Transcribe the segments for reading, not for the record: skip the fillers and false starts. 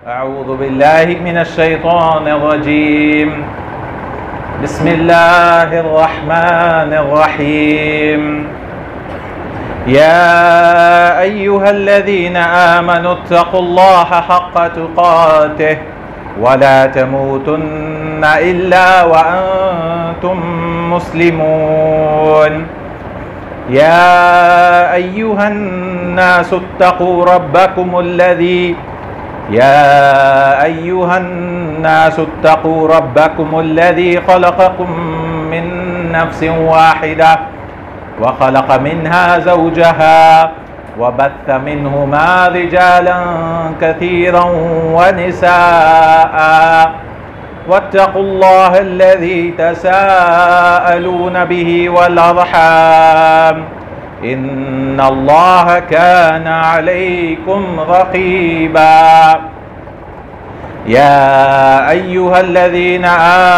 أعوذ بالله من الشيطان الرجيم. بسم الله الرحمن الرحيم. يا أيها الذين آمنوا اتقوا الله حق تقاته ولا تموتن إلا وأنتم مسلمون. يا أيها الناس اتقوا ربكم الذي خلقكم من نفس واحدة وخلق منها زوجها وبث منهما رجالا كثيرا ونساء واتقوا الله الذي تساءلون به والأرحام إن الله كان عليكم رقيبا. يا أيها الذين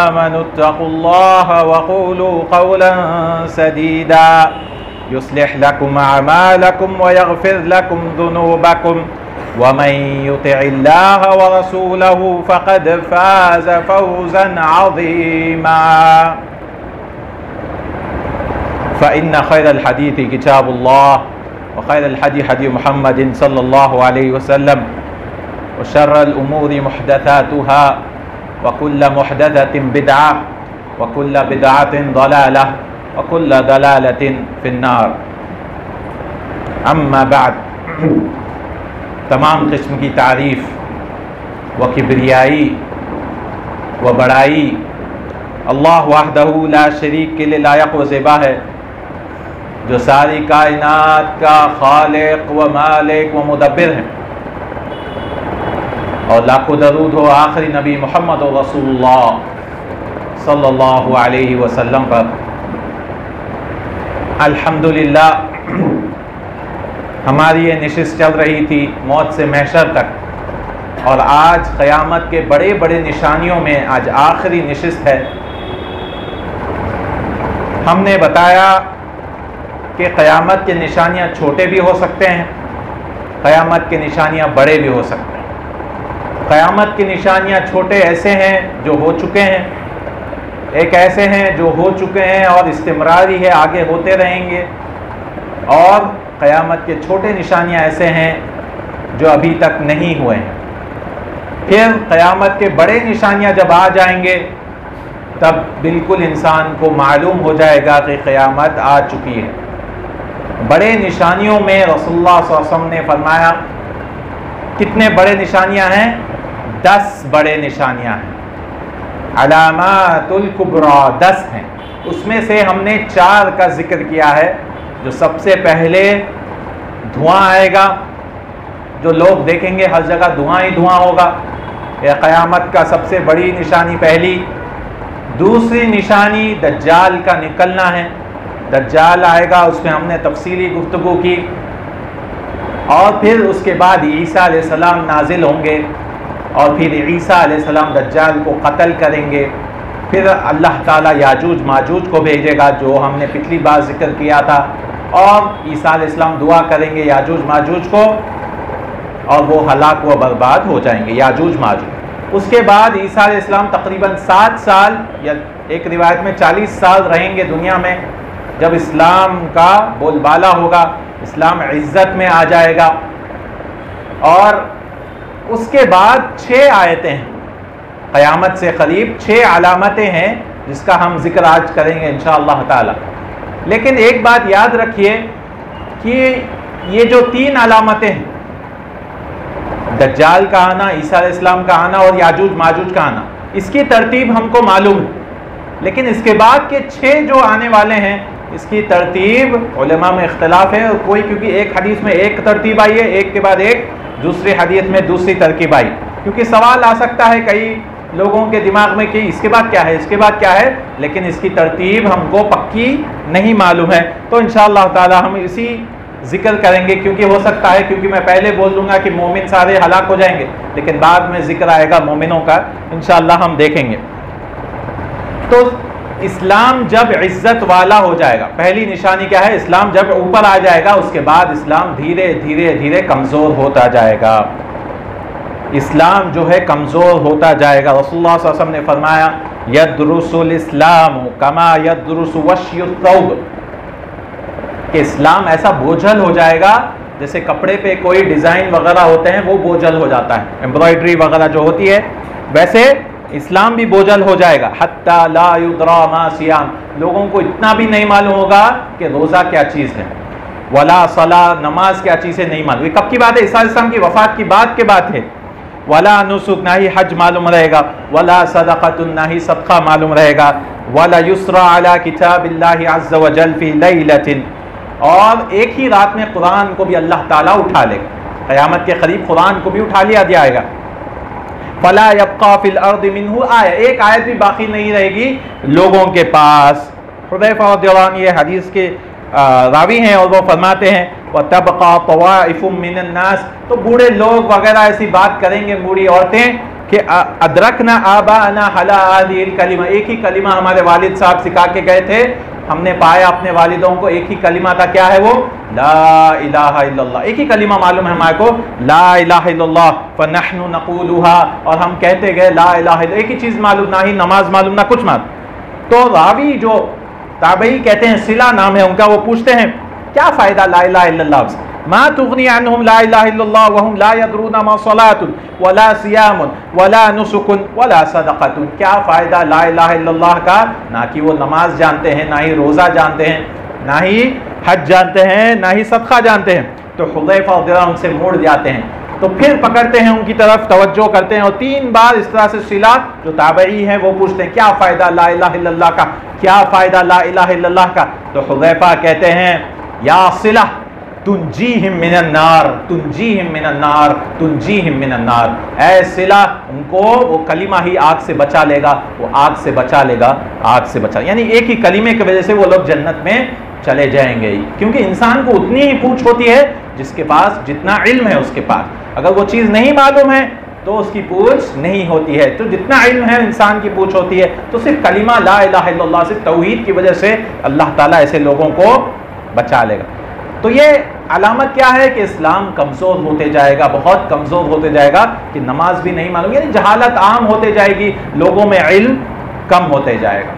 آمنوا اتقوا الله وقولوا قولا سديدا يصلح لكم أعمالكم ويغفر لكم ذنوبكم ومن يطع الله ورسوله فقد فاز فوزا عظيما. فإن خير الحديث كتاب الله وخير الهدي هدي محمد صلى الله عليه وسلم وشر الأمور محدثاتها وكل محدثة بدعة وكل بدعة ضلالة وكل ضلالة في النار. أما بعد، تمام قسم کی تعریف و کبریائی و بڑائی اللہ وحدہ لا شریک کے لیے لائق و زیبا ہے، جو ساری کائنات کا خالق و مالک و مدبر ہے، اور لاکھوں درود ہو آخری نبی محمد رسول اللہ صلی اللہ علیہ وسلم پر۔ الحمدللہ ہماری یہ نشست چل رہی تھی موت سے محشر تک، اور آج قیامت کے بڑے بڑے نشانیوں میں آج آخری نشست ہے۔ ہم نے بتایا کہ قیامت کے نشانیاں چھوٹے بھی ہو سکتے ہیں، قیامت کے نشانیاں بڑے بھی ہو سکتے ہیں۔ قیامت کی نشانیاں چھوٹے ایسے ہیں جو ہو چکے ہیں، ایک ایسے ہیں جو ہو چکے ہیں اور استمراری ہے، آگے ہوتے رہیں گے، اور قیامت کے چھوٹے نشانیاں ایسے ہیں جو ابھی تک نہیں ہوئے ہیں۔ پھر قیامت کے بڑے نشانیاں جب آ جائیں گے تب بالکل انسان کو معلوم ہو جائے گا کہ قیامت آ چکی ہے۔ بڑے نشانیوں میں رسول اللہ صلی اللہ علیہ وسلم نے فرمایا کتنے بڑے نشانیاں ہیں؟ 10 بڑے نشانیاں ہیں، علامات الکبریٰ 10 ہیں۔ اس میں سے ہم نے 4 کا ذکر کیا ہے۔ جو سب سے پہلے دھواں آئے گا، جو لوگ دیکھیں گے ہر جگہ دھواں ہی دھواں ہوگا، یہ قیامت کا سب سے بڑی نشانی پہلی۔ دوسری نشانی دجال کا نکلنا ہے، دجال آئے گا، اس میں ہم نے تفصیلی گفتگو کی۔ اور پھر اس کے بعد عیسیٰ علیہ السلام نازل ہوں گے، اور پھر عیسیٰ علیہ السلام دجال کو قتل کریں گے۔ پھر اللہ تعالیٰ یاجوج ماجوج کو بھیجے گا، جو ہم نے پچھلی بار ذکر کیا تھا، اور عیسیٰ علیہ السلام دعا کریں گے یاجوج ماجوج کو، اور وہ ہلاک و برباد ہو جائیں گے یاجوج ماجوج۔ اس کے بعد عیسیٰ علیہ السلام تقریباً 7 سال یا ایک روایت میں 40 سال رہیں گے دنیا میں، جب اسلام کا بول بالا ہوگا، اسلام عزت میں آ جائے گا۔ اور اس کے بعد 6 آیتیں ہیں، قیامت سے قریب 6 علامتیں ہیں جس کا ہم ذکر آج کریں گے انشاءاللہ تعالی۔ لیکن ایک بات یاد رکھیے کہ یہ جو 3 علامتیں ہیں، دجال کا آنا، عیسیٰ علیہ السلام کا آنا اور یاجوج ماجوج کا آنا، اس کی ترتیب ہم کو معلوم ہے، لیکن اس کے بعد کے 6 جو آنے والے ہیں اس کی ترتیب علماء میں اختلاف ہے، اور کوئی کیونکہ ایک حدیث میں ایک ترتیب آئی ہے، ایک کے بعد ایک، دوسری حدیث میں دوسری ترتیب آئی، کیونکہ سوال آ سکتا ہے کئی لوگوں کے دماغ میں کہ اس کے بعد کیا ہے، اس کے بعد کیا ہے، لیکن اس کی ترتیب ہم کو پکی نہیں معلوم ہے۔ تو انشاءاللہ تعالی ہم اسی ذکر کریں گے، کیونکہ ہو سکتا ہے کیونکہ میں پہلے بول دوں گا کہ مومن سارے ہلاک ہو جائیں گے، لیکن بعد میں ذکر آئے گا مومنوں کا، انشاءاللہ ہم دیکھیں گے۔ تو اسلام جب عزت والا ہو جائے گا، پہلی نشانی کیا ہے؟ اسلام جب اوپر آ جائے گا، اس کے بعد اسلام دھیرے دھیرے دھیرے کمزور ہوتا جائے گا۔ اسلام جو ہے کمزور ہوتا جائے گا. رسول اللہ صلی اللہ علیہ وسلم نے فرمایا یدرس الاسلام کما یدرس وشی الثوب، کہ اسلام ایسا بوجھل ہو جائے گا جیسے کپڑے پہ کوئی ڈیزائن وغیرہ ہوتے ہیں وہ بوجھل ہو جاتا ہے، ایمبرائڈری وغیرہ جو ہوتی ہے، ویسے اسلام بھی بوجھل ہو جائے گا. حتی لا یدری ما صیام، لوگوں کو اتنا بھی نہیں معلوم ہوگا کہ روزہ کیا چیز ہے، ولا صلاۃ، نماز کیا چیز ہے نہیں معلوم. یہ کب کی بات ہے؟ عیسیٰ علیہ السلام کی وفات کی بعد کے بات ہے. ولا نسک، نہ ہی حج معلوم رہے گا، ولا صدقۃ، نہ ہی صدقہ معلوم رہے گا، ولا یسرا علی کتاب اللہ عز وجل فی لیلۃ، اور ایک ہی رات میں قرآن کو بھی اللہ تعالیٰ اٹھا لے گا. قیامت کے قریب قرآن کو بھی اٹھا لیا جائے گا. فلا یبقى فی الارض منہ آیہ، ایک آیت بھی باقی نہیں رہے گی لوگوں کے پاس. حذیفہ رضی اللہ عنہ یہ حدیث کے راوی ہیں اور وہ فرماتے ہیں وَتَبْقَى طَوَائِفٌ مِّنَ النَّاسِ، تو بوڑھے لوگ وغیرہ ایسی بات کریں گے، بوڑھی عورتیں، کہ ادرکنا آباءنا علی هذه الکلمہ، ایک ہی کلمہ ہمارے والد صاحب سکھا کے گئے تھے، ہم نے پایا اپنے والدوں کو ایک ہی کلمہ تھا. کیا ہے وہ؟ لا الہ الا اللہ. ایک ہی کلمہ معلوم ہے ہمارے کو، لا الہ الا اللہ، فنحن نقولها، اور ہم کہتے گئے لا الہ الا اللہ. ایک ہی چیز معلوم، نہ ہی نماز معلوم نہ کچھ معلوم. تو راوی جو تابعی کہتے ہیں، صلہ نام ہے ان کا، وہ پوچھتے ہیں کیا فائدہ لا الہ الا اللہ سے؟ ما تغنی عنہم لا الہ الا اللہ وہم لا یدرون ما صلاۃ ولا صیام ولا نسک ولا صدقۃ، کیا فائدہ لا الہ الا اللہ کا، نہ کہ وہ نماز جانتے ہیں، نہ ہی روزہ جانتے ہیں، نہ ہی حج جانتے ہیں، نہ ہی صدقہ جانتے ہیں. تو حذیفہ رضی اللہ عنہ ان سے مڑ جاتے ہیں، تو پھر پکڑتے ہیں ان کی طرف، توجہ کرتے ہیں، اور 3 بار اس طرح سے صلہ جو تابعی ہیں وہ پوچھتے ہیں کیا فائدہ لا الہ الا اللہ کا، کیا فائدہ لا الہ الا اللہ کا. تو حذیفہ کہتے ہیں یا صلہ تنجیہم من النار، تنجیہم من النار، تنجیہم من النار، اے صلہ ان کو وہ کلمہ ہی آگ سے بچا لے گا، وہ آگ سے بچا لے گا، آگ سے بچا، یعنی ایک ہی کلمے کی وجہ سے وہ لوگ جنت میں چلے جائیں گے. کیونکہ انسان کو اتنی ہی پوچھ ہوتی ہے جس کے پاس جتنا علم ہے اس کے پاس. اگر وہ چیز نہیں معلوم ہے تو اس کی پوچھ نہیں ہوتی ہے. تو جتنا علم ہے انسان کی پوچھ ہوتی ہے. تو صرف کلمہ لا الہ الا اللہ، صرف توحید کی وجہ سے اللہ تعالیٰ ایسے لوگوں کو بچا لے گا. تو یہ علامت کیا ہے کہ اسلام کمزور ہوتے جائے گا، بہت کمزور ہوتے جائے گا، کہ نماز بھی نہیں معلوم، یعنی جہالت عام ہوتے جائے گی، لوگوں میں علم کم ہوتے جائے گا.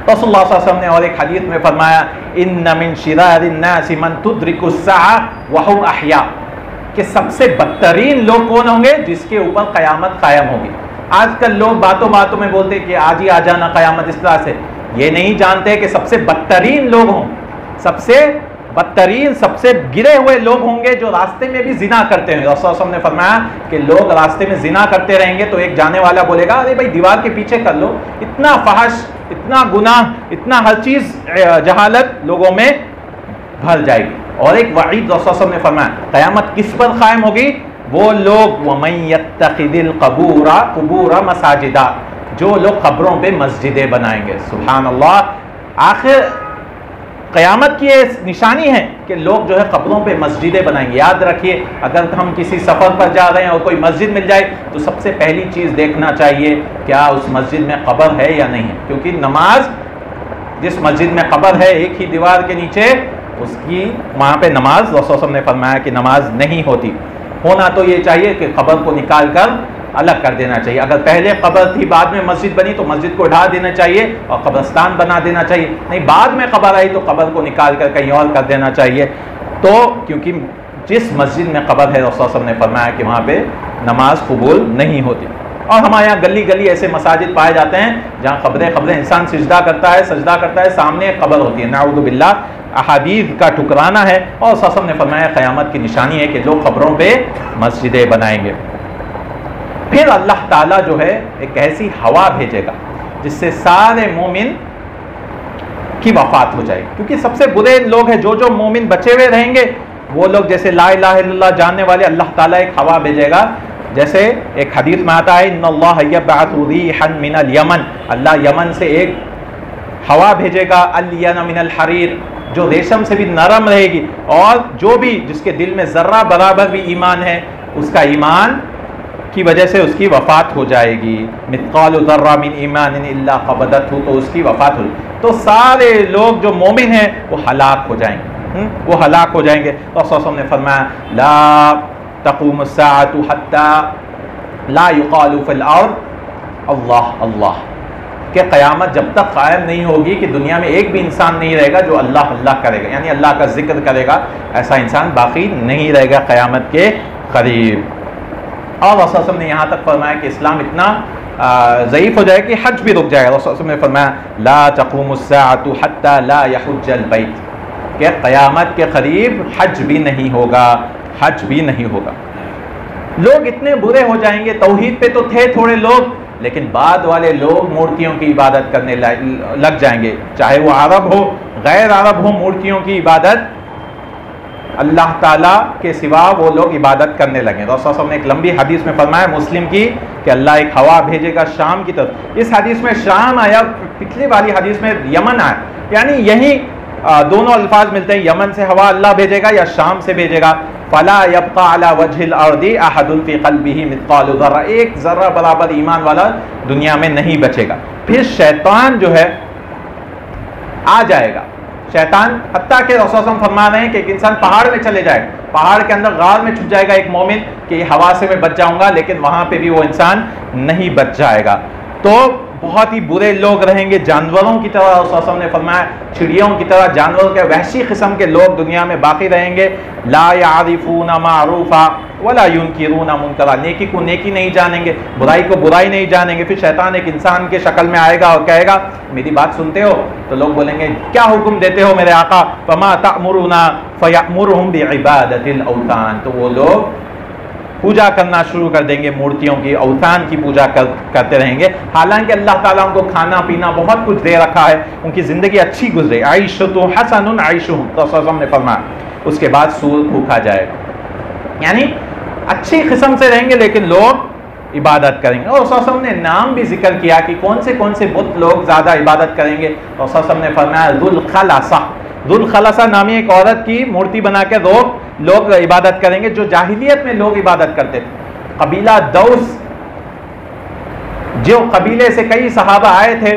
رسول اللہ صلی اللہ علیہ وسلم نے اور ایک حدیث میں فرمایا ان من شرار الناس من تدرک الساعة وهم احیاء، کہ سب سے بدترین لوگ کون ہوں گے؟ جس کے اوپر قیامت قائم ہوگی. آج کل لوگ باتوں باتوں میں بولتے کہ آج ہی آ جانا قیامت، اس طرح سے یہ نہیں جانتے کہ سب سے بدترین لوگ ہوں، سب سے بدترین، سب سے گرے ہوئے لوگ ہوں گے جو راستے میں بھی زنا کرتے ہیں. رسول اللہ صلی اللہ علیہ وسلم نے فرمایا کہ لوگ راستے میں زنا کرتے رہیں گے تو ایک جانے والا بولے گا ارے بھائی دیوار کے پیچھے کر لو. اتنا فحش، اتنا گناہ، اتنا ہر چیز جہالت لوگوں میں بھر جائے گی. اور ایک وعید رسول اللہ صلی اللہ علیہ وسلم نے فرمایا قیامت کس پر قائم ہوگی؟ وہ لوگ وَمَن يَتَّخِذِ الْقُبُورَ قُبُورَ مَسَاجِدَ، جو لوگ قبروں پہ مسجدیں بنائیں گے. سبحان اللہ. آخر قیامت کی یہ نشانی ہے کہ لوگ جو ہے قبروں پہ مسجدیں بنائیں گے. یاد رکھیے اگر ہم کسی سفر پر جا رہے ہیں اور کوئی مسجد مل جائے تو سب سے پہلی چیز دیکھنا چاہیے کیا اس مسجد میں قبر ہے یا نہیں ہے. کیونکہ نماز جس مسجد میں قبر ہے ایک ہی دیوار کے نیچے، اس کی وہاں پہ نماز رسول اللہ صلی اللہ علیہ وسلم نے فرمایا کہ نماز نہیں ہوتی. ہونا تو یہ چاہیے کہ قبر کو نکال کر الگ کر دینا چاہیے. اگر پہلے قبر تھی بعد میں مسجد بنی تو مسجد کو ڈھا دینا چاہیے اور قبرستان بنا دینا چاہیے. نہیں، بعد میں قبر آئی تو قبر کو نکال کر کہیں اور کر دینا چاہیے. تو کیونکہ جس مسجد میں قبر ہے رسول اللہ صلی اللہ علیہ وسلم نے فرمایا کہ وہاں پہ نماز قبول نہیں ہوتی. اور ہمارے یہاں گلی گلی ایسے مساجد پائے جاتے ہیں جہاں قبریں انسان سجدہ کرتا ہے سامنے ایک قبر ہوتی ہے. نعوذ باللہ، احادیث کا ٹکرانا ہے. اور رسول اللہ صلی اللہ علیہ وسلم نے فرمایا قیامت کی نشانی ہے کہ لوگ قبروں پہ مسجدیں بنائیں گے. پھر اللہ تعالیٰ جو ہے ایک ایسی ہوا بھیجے گا جس سے سارے مومن کی وفات ہو جائے گی. کیونکہ سب سے برے لوگ ہیں جو مومن بچے ہوئے رہیں گے وہ لوگ جیسے لا الہ الا اللہ جاننے والے. اللہ تعالیٰ ایک ہوا بھیجے گا، جیسے ایک حدیث میں آتا ہے ان اللہ یبعث ریحا من الیمن، اللہ یمن سے ایک ہوا بھیجے گا الین من الحریر، جو ریشم سے بھی نرم رہے گی. اور جو بھی جس کے دل میں ذرہ برابر بھی ایمان ہے اس کا ایمان کی وجہ سے اس کی وفات ہو جائے گی. مثقال ذرہ من ایمان الا قبضتہ، تو اس کی وفات ہو. تو سارے لوگ جو مومن ہیں وہ ہلاک ہو جائیں گے، وہ ہلاک ہو جائیں گے. اور رسول اللہ صلی اللہ علیہ وسلم نے فرمایا لا تقوم الساعة حتى لا یقال فی الارض اللہ اللہ، کہ قیامت جب تک قائم نہیں ہوگی کہ دنیا میں ایک بھی انسان نہیں رہے گا جو اللہ اللہ کرے گا، یعنی اللہ کا ذکر کرے گا، ایسا انسان باقی نہیں رہے گا قیامت کے قریب۔ اور رسول صلی اللہ علیہ وسلم نے یہاں تک فرمایا کہ اسلام اتنا ضعیف ہو جائے کہ حج بھی رک جائے گا۔ رسول صلی اللہ علیہ وسلم نے فرمایا لا تقوم الساعة حتى لا يحج البيت، کہ قیامت کے قریب حج بھی نہیں ہوگا، حج بھی نہیں ہوگا۔ لوگ اتنے برے ہو جائیں گے، توحید پہ تو تھے تھوڑے لوگ، لیکن بعد والے لوگ مورتیوں کی عبادت کرنے لگ جائیں گے، چاہے وہ عرب ہو غیر عرب ہو، مورتیوں کی عبادت اللہ تعالیٰ کے سوا وہ لوگ عبادت کرنے لگیں۔ رسول صلی اللہ علیہ وسلم نے ایک لمبی حدیث میں فرمایا مسلم کی کہ اللہ ایک ہوا بھیجے گا شام کی طرف، اس حدیث میں شام آیا، پچھلی والی حدیث میں یمن آیا، یعنی یہی دونوں الفاظ ملتے ہیں، یمن سے ہوا اللہ بھیجے گا یا شام سے بھیجے گا۔ فلا يبقى على وجه الارض احد في قلبه مثقال ذرہ، ایک ذرہ برابر ایمان والا دنیا میں نہیں بچے گا۔ پھر شیطان جو ہے آ جائے گا، شیطان، حتیٰ کہ رسول صلی اللہ علیہ وسلم فرما رہے ہیں کہ ایک انسان پہاڑ میں چلے جائے، پہاڑ کے اندر غار میں چھپ جائے گا ایک مومن کہ ہوا سے میں بچ جاؤں گا، لیکن وہاں پہ بھی وہ انسان نہیں بچ جائے گا۔ تو بہت ہی برے لوگ رہیں گے، جانوروں کی طرح، رسول صلی اللہ علیہ وسلم نے فرمایا چڑیوں کی طرح، جانوروں کے وحشی قسم کے لوگ دنیا میں باقی رہیں گے۔ لا يعرفون معروفا ولا ينکرون منکرا، نیکی کو نیکی نہیں جانیں گے، برائی کو برائی نہیں جانیں گے۔ پھر شیطان ایک انسان کے شکل میں آئے گا اور کہے گا میری بات سنتے ہو؟ تو لوگ بولیں گے کیا حکم دیتے ہو میرے آقا؟ فما تأمرون فیأمرهم بعبادۃ الاوثان، تو وہ لوگ پوجا کرنا شروع کر دیں گے، مورتیوں کی، اوثان کی پوجا کرتے رہیں گے، حالانکہ اللہ تعالیٰ ان کو کھانا پینا بہت کچھ دے رکھا ہے، ان کی زندگی اچھی گزرے، عیشۃ حسن عیشہم، تو صلی اللہ علیہ وسلم نے فرمایا اس کے بعد سور بھوکا جائے گا، یعنی اچھی قسم سے رہیں گے لیکن لوگ عبادت کریں گے۔ اور صلی اللہ علیہ وسلم نے نام بھی ذکر کیا کہ کون سے بت لوگ زیادہ عبادت کریں گے، اور صلی اللہ علیہ وسلم نے فرمایا ذوالخلصہ، ذوالخلصہ نامی ایک عورت کی مورتی بنا کے لوگ عبادت کریں گے، جو جاہلیت میں لوگ عبادت کرتے تھے۔ قبیلہ دوس، جو قبیلے سے کئی صحابہ آئے تھے،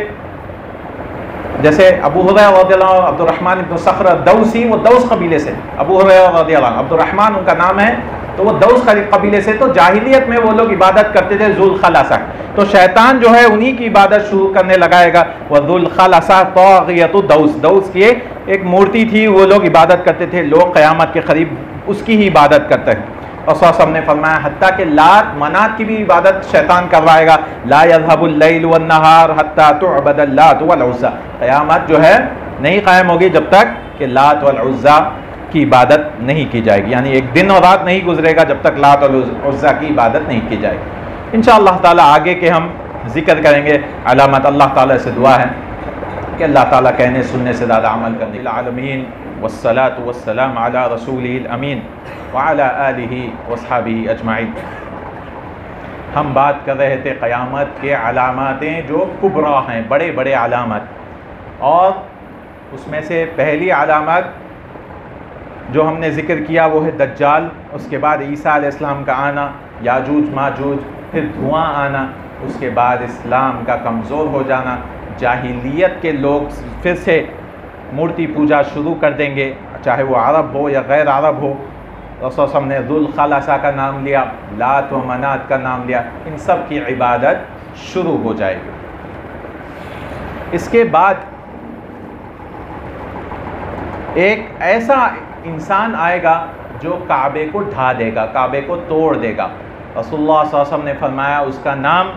جیسے ابو ہریرہ رضی اللہ عنہ، عبد الرحمن بن صخر الدوسی، وہ دوس قبیلے سے، ابو ہریرہ رضی اللہ عنہ، عبد الرحمن ان کا نام ہے، تو وہ دوس قبیلے سے، تو جاہلیت میں وہ لوگ عبادت کرتے تھے ذوالخلصہ، تو شیطان جو ہے انہی کی عبادت شروع کرنے لگائے گا۔ وذوالخلصہ طاغیۃ دوس، دوس کی ایک مورتی تھی، وہ لوگ عبادت کرتے تھے، لوگ قیامت کے قریب اس کی ہی عبادت کرتے ہیں۔ اور صلی اللہ علیہ وسلم نے فرمایا حتیٰ کہ لات منات کی بھی عبادت شیطان کروائے گا، لا يذهب الليل والنهار حتى تعبد اللات والعزى، قیامت جو ہے نہیں قائم ہوگی جب تک کہ لات والعزى کی عبادت نہیں کی جائے گی، یعنی ایک دن اور رات نہیں گزرے گا جب تک لات والعزى کی عبادت نہیں کی جائے گی۔ انشاءاللہ تعالی آگے کے ہم ذکر کریں گے علامات۔ اللہ تعالیٰ سے دعا ہے کہ اللہ تعالیٰ کہنے سننے سے زیادہ عمل کرنے۔ العالمین والصلاة والسلام علی رسولہ الامین وعلی آلہ واصحابہ اجمعین۔ ہم بات کر رہے تھے قیامت کے علاماتیں جو کبریٰ ہیں، بڑے بڑے علامات، اور اس میں سے پہلی علامت جو ہم نے ذکر کیا وہ ہے دجال، اس کے بعد عیسیٰ علیہ السلام کا آنا، یاجوج ماجوج، پھر دھواں آنا، اس کے بعد اسلام کا کمزور ہو جانا، جاہلیت کے لوگ پھر سے مورتی پوجا شروع کر دیں گے، چاہے وہ عرب ہو یا غیر عرب ہو۔ رسول صلی اللہ علیہ وسلم نے ذوالخلصہ کا نام لیا، لات و منات کا نام لیا، ان سب کی عبادت شروع ہو جائے گی۔ اس کے بعد ایک ایسا انسان آئے گا جو کعبے کو ڈھا دے گا، کعبے کو توڑ دے گا۔ رسول اللہ صلی اللہ علیہ وسلم نے فرمایا اس کا نام،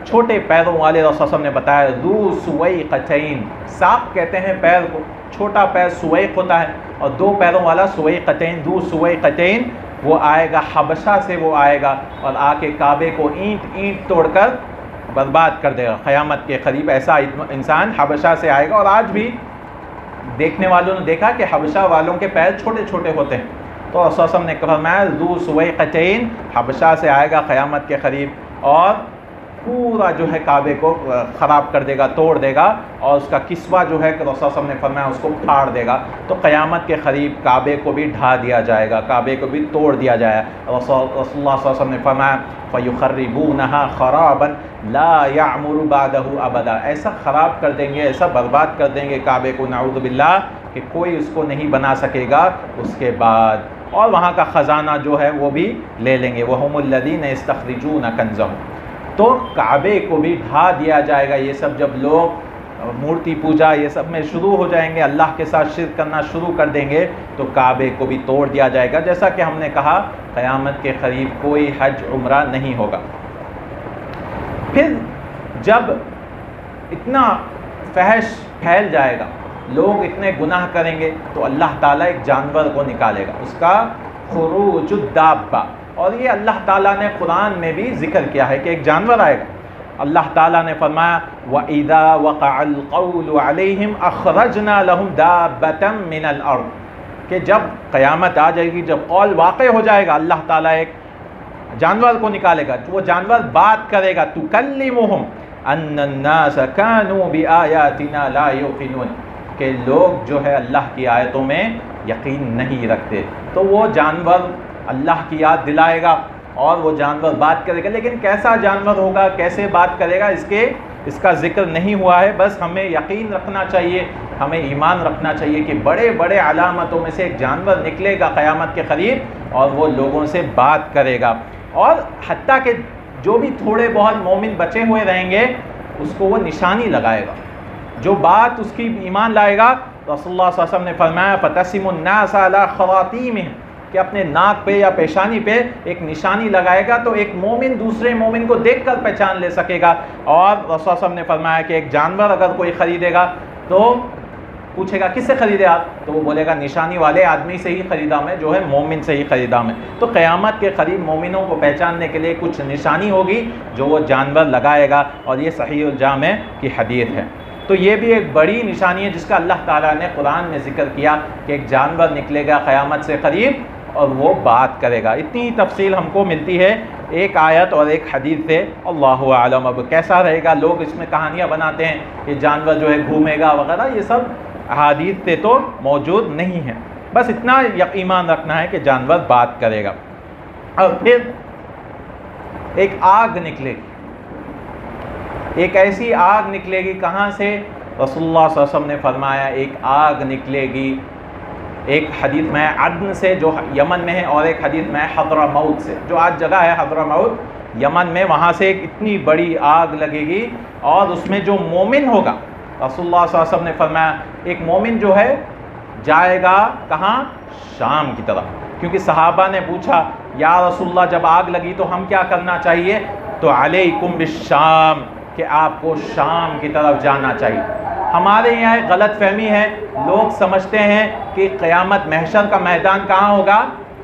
چھوٹے پیروں والے رسول اللہ علیہ وسلم نے بتایا، ذو سویقتین، ساق کہتے ہیں پیر کو، چھوٹا پیر سویق ہوتا ہے، اور دو پیروں والا سویقتین، ذو سویقتین، وہ آئے گا حبشہ سے، وہ آئے گا اور آ کے کعبے کو اینٹ توڑ کر برباد کر دے گا۔ قیامت کے قریب ایسا انسان حبشہ سے آئے گا، اور آج بھی دیکھنے والوں نے دیکھا کہ حبشہ والوں کے پیر چھوٹے چھوٹے ہوتے ہیں، تو رسول اللہ نے فرمایا ذو سویقتین، حبشہ سے آئے گا قیامت کے قریب، اور پورا جو ہے کعبے کو خراب کر دے گا، توڑ دے گا، اور اس کا کسوہ جو ہے کہ رسول اللہ نے فرمایا اس کو پھاڑ دے گا۔ تو قیامت کے قریب کعبے کو بھی ڈھا دیا جائے گا، کعبے کو بھی توڑ دیا جائے گا۔ رسول اللہ صلی اللہ علیہ وسلم نے فرمایا فَيُخَرِّبُونَهَا خَرَابًا لَا يَعْمُرُ بَعْدَهُ أَبَدًا، ایسا خراب کر دیں گے، ایسا برباد کر دیں گے کعبے کو، نعوذ باللہ، کہ کوئی اس کو نہیں بنا سکے گا اس کے بعد۔ اور وہاں کا خزانہ جو ہے وہ بھی لے لیں گے. وَهُمُ الَّذِينَ يَسْتَخْرِجُونَ كَنْزَهُمْ. تو کعبے کو بھی ڈھا دیا جائے گا. یہ سب جب لوگ مورتی پوجا یہ سب میں شروع ہو جائیں گے, اللہ کے ساتھ شرک کرنا شروع کر دیں گے, تو کعبے کو بھی توڑ دیا جائے گا. جیسا کہ ہم نے کہا قیامت کے قریب کوئی حج عمرہ نہیں ہوگا. پھر جب اتنا فحش پھیل جائے گا, لوگ اتنے گناہ کریں گے, تو اللہ تعالیٰ ایک جانور کو نکالے گا, اس کا خروج الدابہ. اور یہ اللہ تعالیٰ نے قرآن میں بھی ذکر کیا ہے کہ ایک جانور آئے گا. اللہ تعالیٰ نے فرمایا وَإِذَا وَقَعَ الْقَوْلُ عَلَيْهِمْ أَخْرَجْنَا لَهُمْ دَابَّةً مِّنَ الْأَرْضِ. کہ جب قیامت آ جائے گی, جب قول واقع ہو جائے گا, اللہ تعالیٰ ایک جانور کو نکالے گا. وہ جانور بات کرے گا, تُكَلِّمُهُمْ أَنَّ النَّاسَ كَانُوا بِآيَاتِنَا لَا يُوقِنُونَ. کہ لوگ جو ہے اللہ کی آیتوں میں یقین نہیں رکھتے. تو وہ جانور اللہ کی یاد دلائے گا اور وہ جانور بات کرے گا. لیکن کیسا جانور ہوگا, کیسے بات کرے گا, اس کا ذکر نہیں ہوا ہے. بس ہمیں یقین رکھنا چاہیے, ہمیں ایمان رکھنا چاہیے کہ بڑے بڑے علامتوں میں سے ایک جانور نکلے گا قیامت کے قریب اور وہ لوگوں سے بات کرے گا. اور حتیٰ کہ جو بھی تھوڑے بہت مومن بچے ہوئے رہیں گے, اس کو وہ نشانی لگائے گا. جو بات اس کی ایمان لائے گا, رسول اللہ صلی اللہ علیہ وسلم نے فرمایا فَتَسِمُ النَّاسَ عَلَىٰ خَوَاتِيمِهِمْ, کہ اپنے ناک پہ یا پیشانی پہ ایک نشانی لگائے گا, تو ایک مومن دوسرے مومن کو دیکھ کر پہچان لے سکے گا. اور رسول اللہ صلی اللہ علیہ وسلم نے فرمایا کہ ایک جانور اگر کوئی خریدے گا تو پوچھے گا کس سے خریدے آپ, تو وہ بولے گا نشانی والے آدمی سے ہی خریدا میں, جو ہے مومن سے ہی خریدا میں. تو قیامت کے قریب مومنوں کو پہچاننے کے لیے کچھ نشانی ہوگی جو وہ جانور لگائے گا, اور یہ صحیح الجامع کی حدیث ہے. تو یہ بھی ایک بڑی نشانی ہے جس کا اللہ تعالیٰ نے قرآن میں ذکر کیا کہ ایک جانور نکلے گا قیامت سے قریب اور وہ بات کرے گا. اتنی تفصیل ہم کو ملتی ہے ایک آیت اور ایک حدیث سے. اللہ عالم اب کیسا رہے گا. لوگ اس میں کہانیاں بناتے ہیں کہ جانور جو ہے گھومے گا وغیرہ, یہ سب احادیث سے تو موجود نہیں ہے. بس اتنا ایمان رکھنا ہے کہ جانور بات کرے گا. اور پھر ایک آگ نکلے گی, ایک ایسی آگ نکلے گی. کہاں سے؟ رسول اللہ صلی اللہ علیہ وسلم نے فرمایا ایک آگ نکلے گی, ایک حدیث میں عدن سے جو یمن میں ہے, اور ایک حدیث میں حضرموت سے جو آج جگہ ہے حضرموت یمن میں, وہاں سے ایک اتنی بڑی آگ لگے گی. اور اس میں جو مومن ہوگا, رسول اللہ صلی اللہ علیہ وسلم نے فرمایا ایک مومن جو ہے جائے گا کہاں؟ شام کی طرف. کیونکہ صحابہ نے پوچھا یا رسول اللہ جب آگ لگی تو ہم کیا کرنا چاہیے؟ تو علیکم بالشام, کہ آپ کو شام کی طرف جانا چاہیے. ہمارے یہاں ایک غلط فہمی ہے, لوگ سمجھتے ہیں کہ قیامت محشر کا میدان کہاں ہوگا؟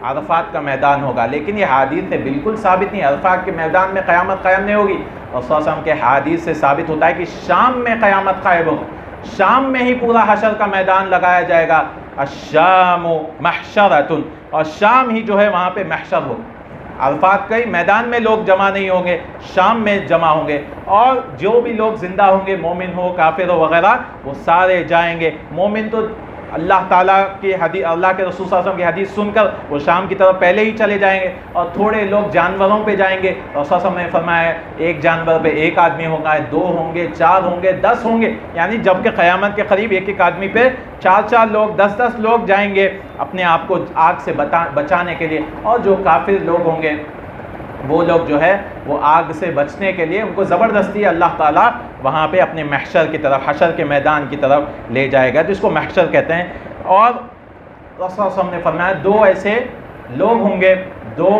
عرفات کا میدان ہوگا. لیکن یہ حدیث سے بالکل ثابت نہیں. عرفات کے میدان میں قیامت قائم نہیں ہوگی. رسول اللہ صلی اللہ علیہ وسلم کے حدیث سے ثابت ہوتا ہے کہ شام میں قیامت قائم ہوگا. شام میں ہی پورا حشر کا میدان لگایا جائے گا. الشام محشرۃ, اور شام ہی جو ہے وہاں پہ محشر ہوگا. عرفات کے میدان میں لوگ جمع نہیں ہوں گے, شام میں جمع ہوں گے. اور جو بھی لوگ زندہ ہوں گے, مومن ہو کافر ہو وغیرہ, وہ سارے جائیں گے. مومن تو اللہ تعالیٰ کی حدیث, اللہ کے رسول صلی اللہ علیہ وسلم کی حدیث سن کر وہ شام کی طرف پہلے ہی چلے جائیں گے. اور تھوڑے لوگ جانوروں پہ جائیں گے. رسول صلی اللہ علیہ وسلم نے فرمایا ایک جانور پہ ایک آدمی ہوگا, 2 ہوں گے, 4 ہوں گے, 10 ہوں گے. یعنی جب کہ قیامت کے قریب ایک ایک آدمی پہ 4 لوگ, 10 لوگ جائیں گے اپنے آپ کو آگ سے بچانے کے لیے. اور جو کافر لوگ ہوں گے وہ لوگ جو ہے وہ آگ سے بچنے کے لیے ان کو زبردستی اللہ تعالیٰ وہاں پہ اپنے محشر کی طرف, حشر کے میدان کی طرف لے جائے گا, جس کو محشر کہتے ہیں. اور رسول اللہ صلی اللہ علیہ وسلم نے فرمایا 2 ایسے لوگ ہوں گے, 2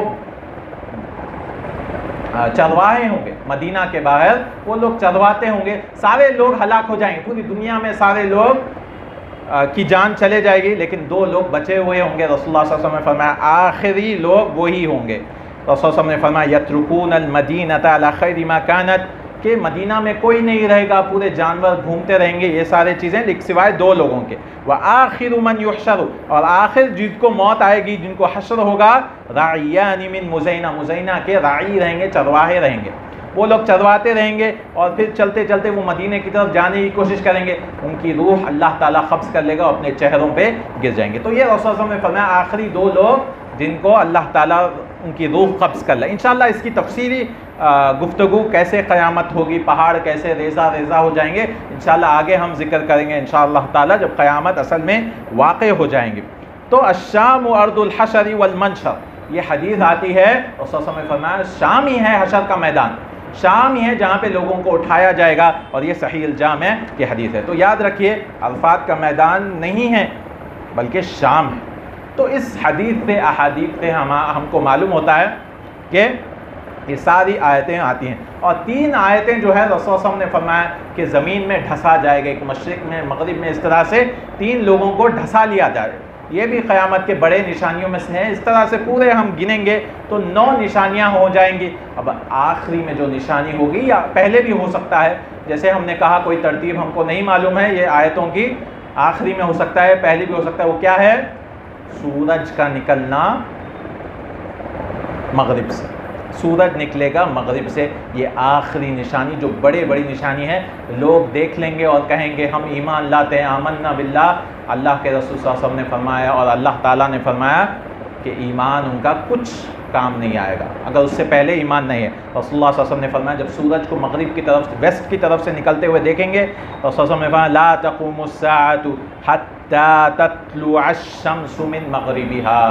چرواہے ہوں گے مدینہ کے باہر, وہ لوگ چرواتے ہوں گے. سارے لوگ ہلاک ہو جائیں گے, پوری دنیا میں سارے لوگ کی جان چلے جائے گی, لیکن 2 لوگ بچے ہوئے ہوں گے. رسول اللہ صلی اللہ علیہ وسلم نے فرمایا آخری لوگ وہی ہوں گے. رسول اللہ صلی اللہ علیہ وسلم نے فرمایا یترکون المدینۃ علی خیر ما کانت, کہ مدینہ میں کوئی نہیں رہے گا, پورے جانور گھومتے رہیں گے, یہ سارے چیزیں سوائے 2 لوگوں کے. وآخر من یحشر, اور آخر جن کو موت آئے گی, جن کو حشر ہوگا, راعیان من مزینہ, مزینہ کے راعی رہیں گے, چرواہے رہیں گے. وہ لوگ چرواتے رہیں گے اور پھر چلتے چلتے وہ مدینے کی طرف جانے کی کوشش کریں گے. ان کی روح اللہ تعالیٰ قبض کر لے گا اور اپنے چہروں پہ گر جائیں گے. تو یہ رسول اللہ صلی اللہ علیہ وسلم نے فرمایا آخری 2 لوگ جن کو اللہ تعالیٰ ان کی روح قبض کر لے. انشاءاللہ اس کی تفصیلی گفتگو کیسے قیامت ہوگی, پہاڑ کیسے ریزہ ریزہ ہو جائیں گے, انشاءاللہ آگے ہم ذکر کریں گے انشاءاللہ تعالیٰ جب قیامت اصل میں واقع ہو جائیں گے. تو الشام ارض الحشر والمنشر، یہ حدیث آتی ہے اور صلی اللہ علیہ وسلم نے فرمایا شام ہی ہے حشر کا میدان، شام ہی ہے جہاں پہ لوگوں کو اٹھایا جائے گا، اور یہ صحیح الجامع کی حدیث ہے۔ تو یاد رکھیے عرفات کا میدان نہیں ہے بلکہ شام ہے۔ تو اس حدیث سے احادیث سے ہم کو معلوم ہوتا ہے کہ یہ ساری آیتیں آتی ہیں، اور 3 آیتیں جو ہے رسول صلی اللہ علیہ وسلم نے فرمایا کہ زمین میں ڈھسا جائے گا، ایک مشرق میں مغرب میں، اس طرح سے 3 لوگوں کو ڈھسا لیا جائے گا۔ یہ بھی قیامت کے بڑے نشانیوں میں سے ہیں، اس طرح سے پورے ہم گنیں گے تو 9 نشانیاں ہو جائیں گی۔ اب آخری میں جو نشانی ہوگی یا پہلے بھی ہو سکتا ہے، جیسے ہم نے کہا کوئی ترتیب ہم کو نہیں معلوم ہے یہ آیتوں کی، آخری میں ہو سکتا ہے، پہلے بھی ہو سکتا ہے، وہ کیا ہے؟ سورج کا نکلنا مغرب سے، سورج نکلے گا مغرب سے، یہ آخری نشانی جو بڑی نشانی ہے۔ لوگ دیکھ لیں گے اور کہیں گے ہم ایمان لاتے ہیں، آمنا باللہ، اللہ کے رسول صلی اللہ علیہ وسلم نے فرمایا اور اللہ تعالیٰ نے فرمایا کہ ایمان ان کا کچھ کام نہیں آئے گا اگر اس سے پہلے ایمان نہیں ہے۔ رسول اللہ صلی اللہ علیہ وسلم نے فرمایا جب سورج کو مغرب کی طرف، ویسٹ کی طرف سے نکلتے ہوئے دیکھیں گے، رسول اللہ صلی اللہ علیہ وسلم نے فرمایا لا تقوم الساعة حتى تطلع الشمس من مغربها،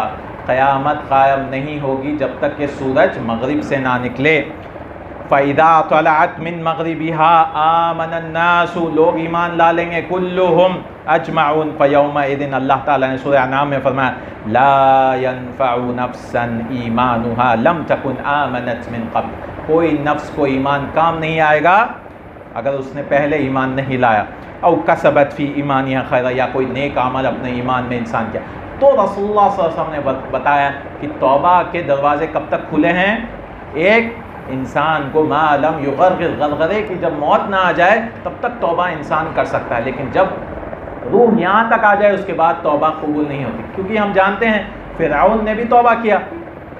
قیامت قائم نہیں ہوگی جب تک کہ سورج مغرب سے نہ نکلے۔ فَإِذَا طَلَعَتْ مِن مَغْرِبِهَا آمَنَ النَّاسُ، لوگ ایمان لا لیں گے، كُلُّهُمْ أَجْمَعُونَ فَيَوْمَئِذٍ، اللہ تعالیٰ نے سورہ انعام میں فرمایا لَا يَنفَعُ نَفْسًا إِيمَانُهَا لَمْ تَكُنْ آمَنَتْ مِن قَبْلُ، کوئی نفس کو ایمان کام نہیں آئے گا اگر اس نے پہلے ایمان نہیں لایا، او کسبت فی ایمانها خیرا، یا کوئی نیک عمل اپنے ایمان میں انسان کیا۔ تو رسول اللہ صلی اللہ علیہ وسلم نے بتایا کہ توبہ کے دروازے کب تک کھلے ہیں؟ ایک انسان کو ما لم یغرغر، غرغرے کی جب موت نہ آ جائے تب تک توبہ انسان کر سکتا ہے، لیکن جب روح یہاں تک آ جائے اس کے بعد توبہ قبول نہیں ہوتی، کیونکہ ہم جانتے ہیں فرعون نے بھی توبہ کیا،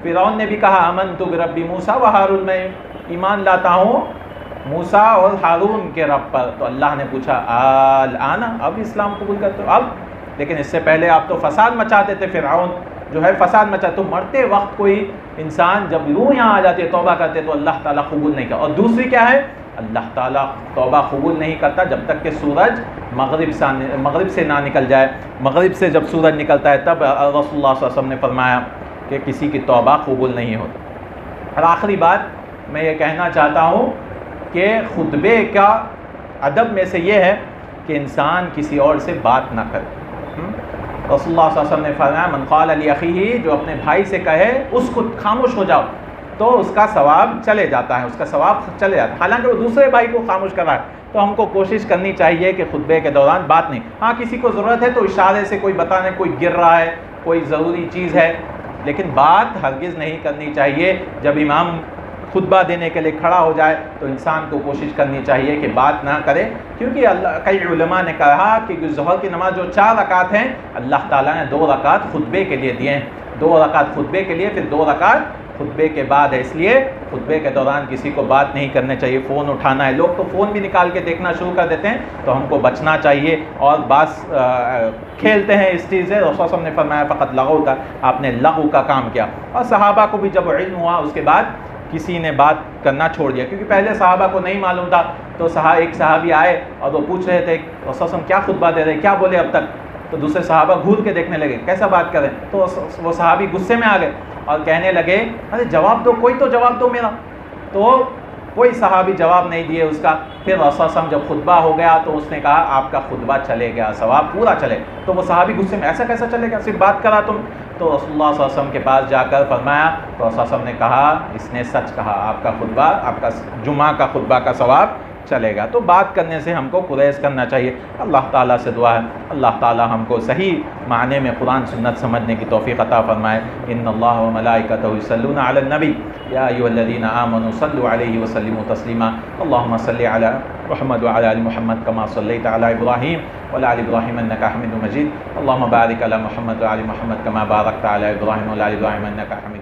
فرعون نے بھی کہا آمنت برب موسیٰ و ہارون، میں ایمان لاتا ہوں موسیٰ اور ہارون کے رب پر، تو اللہ نے پوچھا الآن، اب اسلام قبول کرتے ہو؟ اب، لیکن اس سے پہلے آپ تو فساد مچاتے تھے، فرعون جو ہے فساد مچاتے، تو مرتے وقت کوئی انسان جب روح یہاں آ جاتی ہے توبہ کرتے تو اللہ تعالیٰ قبول نہیں کرتا۔ اور دوسری کیا ہے؟ اللہ تعالیٰ توبہ قبول نہیں کرتا جب تک کہ سورج مغرب سے نہ نکل جائے، مغرب سے جب سورج نکلتا ہے تب رسول اللہ صلی اللہ علیہ وسلم نے فرمایا کہ کسی کی توبہ قبول نہیں ہوتی۔ اور آخری بات میں یہ کہنا چاہتا ہوں کہ خطبے کا ادب میں سے یہ ہے کہ انسان کسی اور سے بات نہ کرے۔ رسول اللہ صلی اللہ علیہ وسلم نے فرمایا من قال لاخیہ، جو اپنے بھائی سے کہے اس کو خاموش ہو جاؤ، تو اس کا ثواب چلے جاتا ہے، اس کا ثواب چلے جاتا ہے، حالانکہ وہ دوسرے بھائی کو خاموش کر رہا ہے۔ تو ہم کو کوشش کرنی چاہیے کہ خطبے کے دوران بات نہیں، ہاں کسی کو ضرورت ہے تو اشارے سے کوئی بتانے، کوئی گر رہا ہے، کوئی ضروری چیز ہے، لیکن بات ہرگز نہیں کرنی چاہیے۔ جب امام خطبہ دینے کے لیے کھڑا ہو جائے تو انسان کو کوشش کرنی چاہیے کہ بات نہ کرے، کیونکہ کئی علماء نے کہا کہ ظہر کی نماز جو 4 رکعت ہیں اللہ تعالیٰ نے 2 رکعت خطبے کے لیے دیے ہیں، 2 رکعت خطبے کے لیے، پھر 2 رکعت خطبے کے بعد ہے، اس لیے خطبے کے دوران کسی کو بات نہیں کرنے چاہیے۔ فون اٹھانا ہے، لوگ تو فون بھی نکال کے دیکھنا شروع کر دیتے ہیں، تو ہم کو بچنا چاہیے، اور بعض کھیلتے ہیں اس چیز سے۔ رسول اللہ صلی اللہ علیہ وسلم نے فرمایا فقط لغو کا، آپ نے لغو کا کام کیا۔ اور صحابہ کو بھی جب علم ہوا اس کے بعد کسی نے بات کرنا چھوڑ دیا، کیونکہ پہلے صحابہ کو نہیں معلوم تھا، تو ایک صحابی آئے اور وہ پوچھ رہے تھے رسول اللہ صلی اللہ علیہ وسلم کیا خطبہ دے رہے، کیا بولے اب تک، تو دوسرے صحابہ گھور کے دیکھنے لگے کیسا بات کریں، تو وہ صحابی غصے میں آ گئے اور کہنے لگے ارے جواب دو، کوئی تو جواب دو میرا، تو کوئی صحابی جواب نہیں دیے اس کا۔ پھر رسول اللہ صلی اللہ علیہ وسلم جب خطبہ ہو گیا تو اس نے کہا آپ کا خطبہ چلے گیا، ثواب پورا چلے، تو وہ صحابی غصے میں ایسا کیسا چلے گا، صرف بات کرا تم، تو رسول اللہ صلی اللہ علیہ وسلم کے پاس جا کر فرمایا، تو رسول اللہ علیہ وسلم نے کہا اس نے سچ کہا، آپ کا خطبہ، آپ کا جمعہ کا خطبہ کا ثواب چلے گا۔ تو بات کرنے سے ہم کو گریز کرنا چاہیے۔ اللہ تعالیٰ سے دعا ہے اللہ تعالیٰ ہم کو صحیح معنی میں قرآن سنت سمجھنے کی توفیق عطا فرمائے۔ ان اللہ و ملائکتہ یصلون علی النبی یا ایھا الذین آمنوا صلوا علیہ وسلموا تسلیما۔ اللہم صل علی محمد وعلی آل محمد کما صلیت علی ابراہیم وعلی آل ابراہیم انک حمید مجید۔ اللہم بارک علی محمد وعلی محمد کما بارکت علی ابراہیم وعلی آل ابراہیم انک حمید